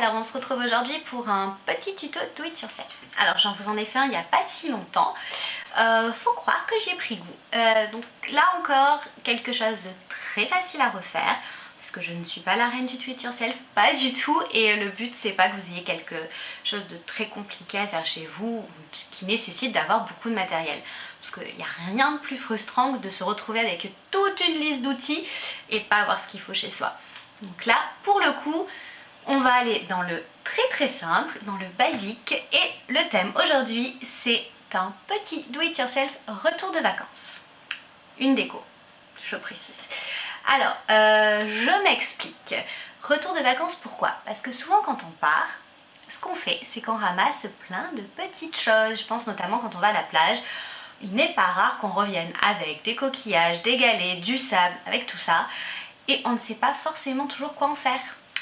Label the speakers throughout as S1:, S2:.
S1: Alors on se retrouve aujourd'hui pour un petit tuto do it yourself. Alors j'en vous en ai fait un il n'y a pas si longtemps. Faut croire que j'y ai pris goût. Donc là encore quelque chose de très facile à refaire. Parce que je ne suis pas la reine du do it yourself, pas du tout. Et le but c'est pas que vous ayez quelque chose de très compliqué à faire chez vous, qui nécessite d'avoir beaucoup de matériel. Parce qu'il n'y a rien de plus frustrant que de se retrouver avec toute une liste d'outils et de pas avoir ce qu'il faut chez soi. Donc là, pour le coup, on va aller dans le très simple, dans le basique, et le thème aujourd'hui c'est un petit do it yourself retour de vacances. Une déco, je précise. Alors, je m'explique. Retour de vacances, pourquoi? Parce que souvent quand on part, ce qu'on fait, c'est qu'on ramasse plein de petites choses. Je pense notamment quand on va à la plage, il n'est pas rare qu'on revienne avec des coquillages, des galets, du sable, avec tout ça, et on ne sait pas forcément toujours quoi en faire.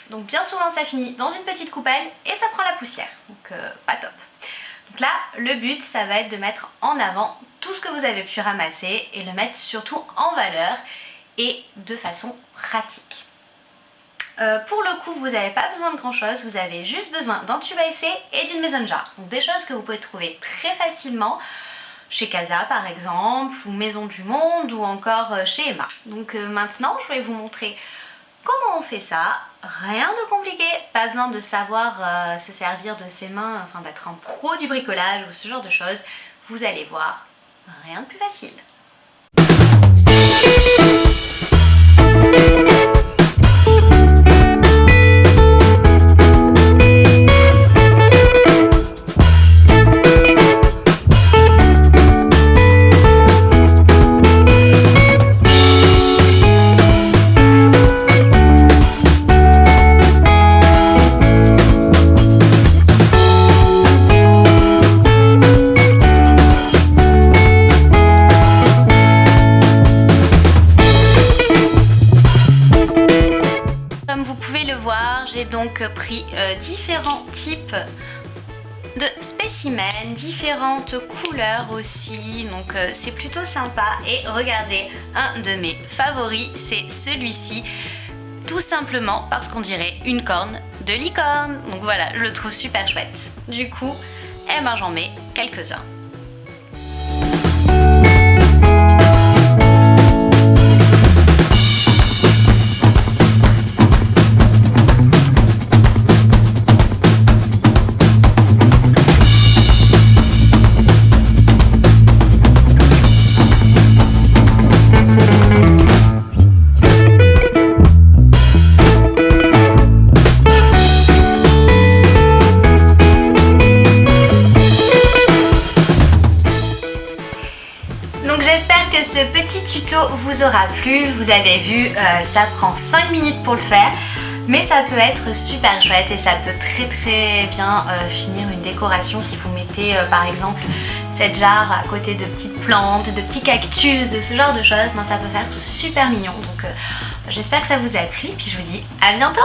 S1: Donc bien souvent ça finit dans une petite coupelle et ça prend la poussière, donc pas top. Donc là le but ça va être de mettre en avant tout ce que vous avez pu ramasser et le mettre surtout en valeur et de façon pratique. Pour le coup vous n'avez pas besoin de grand chose, vous avez juste besoin d'un tube à essai et d'une mason jar. Donc des choses que vous pouvez trouver très facilement chez Casa par exemple, ou Maison du Monde, ou encore chez Emma. Donc maintenant je vais vous montrer comment on fait ça, rien de compliqué, pas besoin de savoir se servir de ses mains, enfin d'être un pro du bricolage ou ce genre de choses. Vous allez voir, rien de plus facile. J'ai donc pris différents types de spécimens, différentes couleurs aussi, donc c'est plutôt sympa. Et regardez, un de mes favoris, c'est celui-ci, tout simplement parce qu'on dirait une corne de licorne. Donc voilà, je le trouve super chouette. Du coup, eh ben, j'en mets quelques-uns. Donc j'espère que ce petit tuto vous aura plu. Vous avez vu, ça prend 5 minutes pour le faire, mais ça peut être super chouette et ça peut très bien finir une décoration si vous mettez par exemple cette jarre à côté de petites plantes, de petits cactus, de ce genre de choses. Ben, ça peut faire super mignon. Donc j'espère que ça vous a plu et puis je vous dis à bientôt.